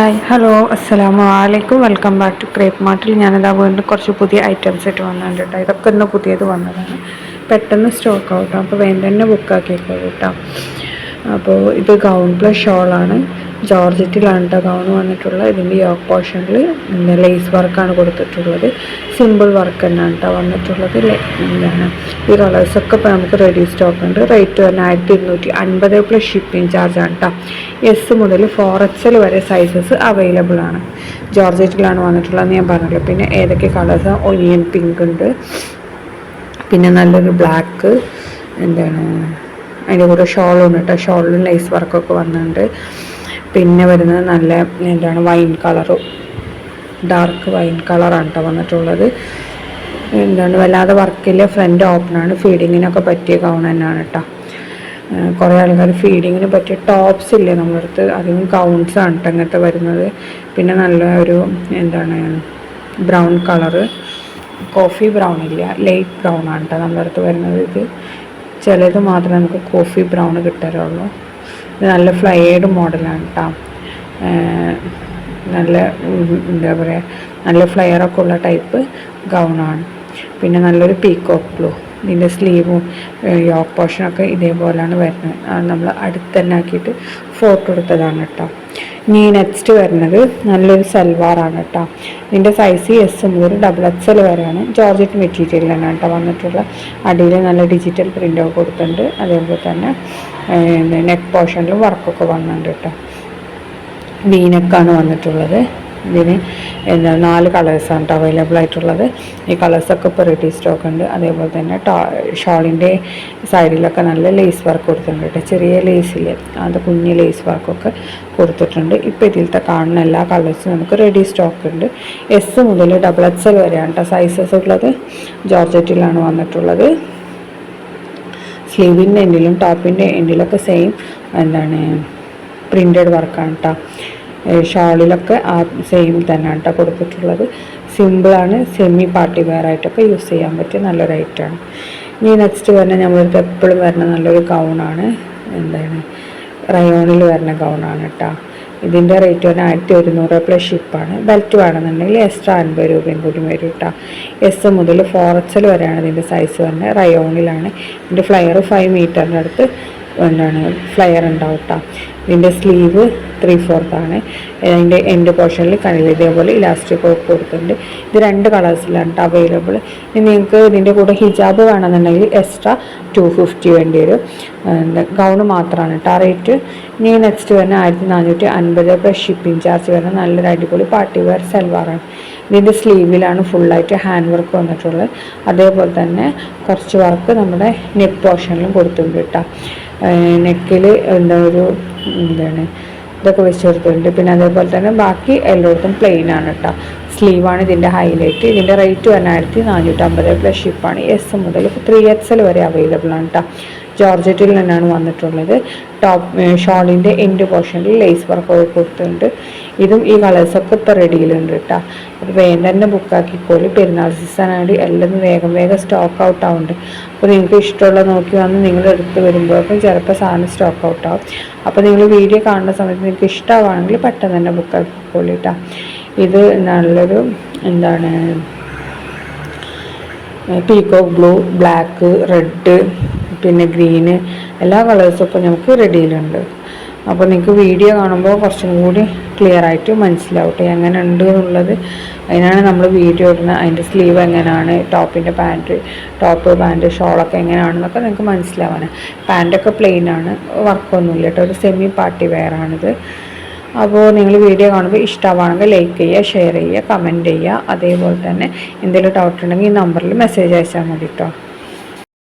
Hi hello അസ്സലാമു അലൈക്കും. Welcome back to crepe മാർട്ടിൽ. ഞാനിതാ വീണ്ടും കുറച്ച് പുതിയ ഐറ്റംസ് ആയിട്ട് വന്നിട്ടുണ്ട് കേട്ടോ. ഇതൊക്കെ ഇന്ന് പുതിയത് വന്നതാണ്, പെട്ടെന്ന് സ്റ്റോക്ക് ഔട്ടാണ്, അപ്പോൾ വേണ്ട തന്നെ ബുക്കാക്കിക്കോളൂ കേട്ടോ. അപ്പോൾ ഇത് ഗൗൺ പ്ലസ് ഷോളാണ്, ജോർജറ്റിലാണ് കേട്ടോ ഗൗൺ വന്നിട്ടുള്ളത്. ഇതിൻ്റെ യോക്ക് പോർഷനിൽ ലേസ് വർക്കാണ് കൊടുത്തിട്ടുള്ളത്, സിമ്പിൾ വർക്ക് തന്നെയാണ് കേട്ടോ വന്നിട്ടുള്ളത്. എന്താണ് ഈ കളേഴ്സൊക്കെ ഇപ്പോൾ നമുക്ക് റെഡി സ്റ്റോക്ക് ഉണ്ട്. റേറ്റ് തന്നെ 1250 പ്ലസ് ഷിപ്പിംഗ് ചാർജാണ് കേട്ടോ. എസ് മുതൽ 4XL വരെ സൈസസ് അവൈലബിൾ ആണ്. ജോർജറ്റിലാണ് വന്നിട്ടുള്ളതെന്ന് ഞാൻ പറഞ്ഞല്ലോ. പിന്നെ ഏതൊക്കെ കളേഴ്സ്, ഒനിയൻ പിങ്ക് ഉണ്ട്, പിന്നെ നല്ലൊരു ബ്ലാക്ക്, എന്താണ് അതിൻ്റെ കൂടെ ഷോളുണ്ട് കേട്ടോ. ഷോളിലും ലേസ് വർക്കൊക്കെ വന്നിട്ടുണ്ട്. പിന്നെ വരുന്നത് നല്ല എന്താണ് വൈൻ കളറും, ഡാർക്ക് വൈൻ കളറാണ് കേട്ടോ വന്നിട്ടുള്ളത്. എന്താണ് വല്ലാതെ വർക്കില്ല, ഫ്രണ്ട് ഓപ്പണാണ്, ഫീഡിങ്ങിനൊക്കെ പറ്റിയ ഗൗൺ തന്നെയാണ് കേട്ടോ. കുറേ ആൾക്കാർ ഫീഡിങ്ങിന് പറ്റിയ ടോപ്സ് ഇല്ലേ നമ്മുടെ അടുത്ത്, അധികം ഗൗൺസാണ് കേട്ടോ ഇങ്ങനത്തെ വരുന്നത്. പിന്നെ നല്ല ഒരു എന്താണ് ബ്രൗൺ കളറ്, കോഫി ബ്രൗൺ ഇല്ല, ലൈറ്റ് ബ്രൗൺ ആണ് കേട്ടോ നമ്മുടെ അടുത്ത് വരുന്നത്. ഇത് ചിലത് മാത്രമേ നമുക്ക് കോഫി ബ്രൗൺ കിട്ടാറുള്ളൂ. ഇത് നല്ല ഫ്ലയേഡ് മോഡലാണ് കേട്ടോ. നല്ല എന്താ പറയുക, നല്ല ഫ്ലെയറൊക്കെ ഉള്ള ടൈപ്പ് ഗൗണാണ്. പിന്നെ നല്ലൊരു പീക്കോക്ക് ബ്ലൂ, ഇതിൻ്റെ സ്ലീവും യോക്ക് പോർഷനൊക്കെ ഇതേപോലെയാണ് വരുന്നത്. നമ്മൾ അടുത്ത് തന്നെ ആക്കിയിട്ട് ഫോട്ടോ എടുത്തതാണ് കേട്ടോ. ഇനി നെക്സ്റ്റ് വരുന്നത് നല്ലൊരു സൽവാറാണ് കേട്ടോ. ഇതിൻ്റെ സൈസ് എസ് മുതൽ XXL വരെയാണ്. ജോർജറ്റ് മെറ്റീരിയൽ തന്നെയാണ് കേട്ടോ വന്നിട്ടുള്ള. അടിയിൽ നല്ല ഡിജിറ്റൽ പ്രിൻ്റൊക്കെ കൊടുത്തിട്ടുണ്ട്. അതേപോലെ തന്നെ നെക്ക് പോർഷനിലും വർക്കൊക്കെ വന്നിട്ടുണ്ട് കേട്ടോ. വീനക്കാണ് വന്നിട്ടുള്ളത്. ഇതിന് എന്താ 4 കളേഴ്സാണ് കേട്ടോ അവൈലബിൾ ആയിട്ടുള്ളത്. ഈ കളേഴ്സൊക്കെ ഇപ്പോൾ റെഡി സ്റ്റോക്ക് ഉണ്ട്. അതേപോലെ തന്നെ ഷോളിൻ്റെ സൈഡിലൊക്കെ നല്ല ലേസ് വർക്ക് കൊടുത്തിട്ടുണ്ട് കേട്ടോ. ചെറിയ ലേസിൽ അത് കുഞ്ഞ് ലേസ് വർക്കൊക്കെ കൊടുത്തിട്ടുണ്ട്. ഇപ്പോൾ ഇതിലത്തെ കാണുന്ന എല്ലാ കളേഴ്സും നമുക്ക് റെഡി സ്റ്റോക്ക് ഉണ്ട്. എസ് മുതൽ XXL വരെയാണ് കേട്ടോ സൈസസ് ഉള്ളത്. ജോർജറ്റിലാണ് വന്നിട്ടുള്ളത്. സ്ലീവിൻ്റെ എൻഡിലും ടോപ്പിൻ്റെ എൻഡിലൊക്കെ സെയിം എന്താണ് പ്രിൻ്റഡ് വർക്കാണ് കേട്ടോ. ഷോളിലൊക്കെ ആ സെയിം തന്നെയാണ് കേട്ടോ കൊടുത്തിട്ടുള്ളത്. സിമ്പിളാണ്, സെമി പാർട്ടി വെയർ ആയിട്ടൊക്കെ യൂസ് ചെയ്യാൻ പറ്റിയ നല്ലൊരു ഐറ്റമാണ്. ഇനി നെക്സ്റ്റ് വരുന്ന നമ്മൾക്ക് എപ്പോഴും വരുന്ന നല്ലൊരു ഗൗണാണ്, എന്താണ് റയോണിൽ വരുന്ന ഗൗണാണ് കേട്ടോ. ഇതിൻ്റെ റേറ്റ് തന്നെ 1100 പ്ലസ് ഷിപ്പാണ്. ബെൽറ്റ് വേണമെന്നുണ്ടെങ്കിൽ എക്സ്ട്രാ 50 രൂപയും കൂടി വരും കേട്ടോ. എസ് മുതൽ 4XL വരെയാണ് ഇതിൻ്റെ സൈസ് വരുന്നത്. റയോണിലാണ്. ഇതിൻ്റെ ഫ്ലയർ 5 മീറ്ററിൻ്റെ അടുത്ത് എന്താണ് ഫ്ലയർ ഉണ്ടാവും കേട്ടോ. ഇതിൻ്റെ സ്ലീവ് 3/4 ആണ്. അതിൻ്റെ എൻഡ് പോർഷനിൽ കണ്ണിൽ ഇതേപോലെ ഇലാസ്റ്റിക് ഒക്കെ കൊടുത്തിട്ടുണ്ട്. ഇത് 2 കളേഴ്സിലാണ് കേട്ടോ അവൈലബിൾ. ഇനി നിങ്ങൾക്ക് ഇതിൻ്റെ കൂടെ ഹിജാബ് വേണമെന്നുണ്ടെങ്കിൽ എക്സ്ട്രാ 250 വേണ്ടി വരും. ഗൗണ് മാത്രമാണ് കേട്ടോ റേറ്റ്. ഇനി നെക്സ്റ്റ് വരുന്ന 1450 പ്ലസ് ഷിപ്പിംഗ് ചാർജ് വരുന്ന നല്ലൊരു അടിപൊളി പാർട്ടി വെയർ സൽവാറാണ്. ഇതിൻ്റെ സ്ലീവിലാണ് ഫുള്ളായിട്ട് ഹാൻഡ് വർക്ക് വന്നിട്ടുള്ളത്. അതേപോലെ തന്നെ കുറച്ച് വർക്ക് നമ്മുടെ നെക്ക് പോർഷനിലും കൊടുത്തിട്ടുണ്ട് കേട്ടോ. നെക്കിൽ എന്താണ് ഇതൊക്കെ വെച്ച് കൊടുത്തിട്ടുണ്ട്. പിന്നെ അതേപോലെ തന്നെ ബാക്കി എല്ലായിടത്തും പ്ലെയിൻ ആണ് കേട്ടോ. സ്ലീവാണ് ഇതിൻ്റെ ഹൈലൈറ്റ്. ഇതിൻ്റെ റേറ്റ് തന്നെ 1450 പ്ലസ് ഷിപ്പാണ്. എസ് മുതൽ 3XL വരെ അവൈലബിൾ ആണ് കേട്ടോ. ജോർജറ്റിൽ തന്നെയാണ് വന്നിട്ടുള്ളത്. ഷോളിൻ്റെ എൻഡ് പോർഷനിൽ ലേസ് വർക്കൊക്കെ കൊടുത്തിട്ടുണ്ട്. ഇതും ഈ കളേഴ്സൊക്കെ ഇപ്പോൾ റെഡിയിലുണ്ട് കേട്ടോ. അത് വേഗം തന്നെ ബുക്കാക്കിക്കോളി. പെരുന്നാൾ സീസണായിട്ട് എല്ലാം വേഗം സ്റ്റോക്ക് ഔട്ട് ആവുന്നുണ്ട്. അപ്പോൾ നിങ്ങൾക്ക് ഇഷ്ടമുള്ള നോക്കി വന്ന് നിങ്ങൾ എടുത്ത് വരുമ്പോഴേക്കും ചിലപ്പോൾ സാധനം സ്റ്റോക്ക് ഔട്ട് ആവും. അപ്പോൾ നിങ്ങൾ വീഡിയോ കാണുന്ന സമയത്ത് നിങ്ങൾക്ക് ഇഷ്ടമാണെങ്കിൽ പെട്ടെന്ന് തന്നെ ബുക്കാക്കിക്കോളി കേട്ടോ. ഇത് നല്ലൊരു എന്താണ് പീക്കോക്ക് ബ്ലൂ, ബ്ലാക്ക്, റെഡ്, പിന്നെ ഗ്രീന്, എല്ലാ കളേഴ്സും ഇപ്പോൾ നമുക്ക് റെഡിയിലുണ്ട്. അപ്പോൾ നിങ്ങൾക്ക് വീഡിയോ കാണുമ്പോൾ കുറച്ചും കൂടി ക്ലിയർ ആയിട്ട് മനസ്സിലാവട്ടെ എങ്ങനെ ഉണ്ട് എന്നുള്ളത്. അതിനാണ് നമ്മൾ വീഡിയോ ഇടുന്നത്. അതിൻ്റെ സ്ലീവ് എങ്ങനെയാണ്, ടോപ്പ് പാൻറ്റ് ഷോളൊക്കെ എങ്ങനെയാണെന്നൊക്കെ നിങ്ങൾക്ക് മനസ്സിലാവാനാണ്. പാൻറ്റൊക്കെ പ്ലെയിൻ ആണ്, വർക്കൊന്നുമില്ല കേട്ടോ. ഒരു സെമി പാർട്ടി വെയർ ആണിത്. അപ്പോൾ നിങ്ങൾ വീഡിയോ കാണുമ്പോൾ ഇഷ്ടമാണെങ്കിൽ ലൈക്ക് ചെയ്യുക, ഷെയർ ചെയ്യുക, കമൻറ്റ് ചെയ്യുക. അതേപോലെ തന്നെ എന്തെങ്കിലും ഡൗട്ട് ഉണ്ടെങ്കിൽ ഈ നമ്പറിൽ മെസ്സേജ് അയച്ചാൽ മതി കേട്ടോ.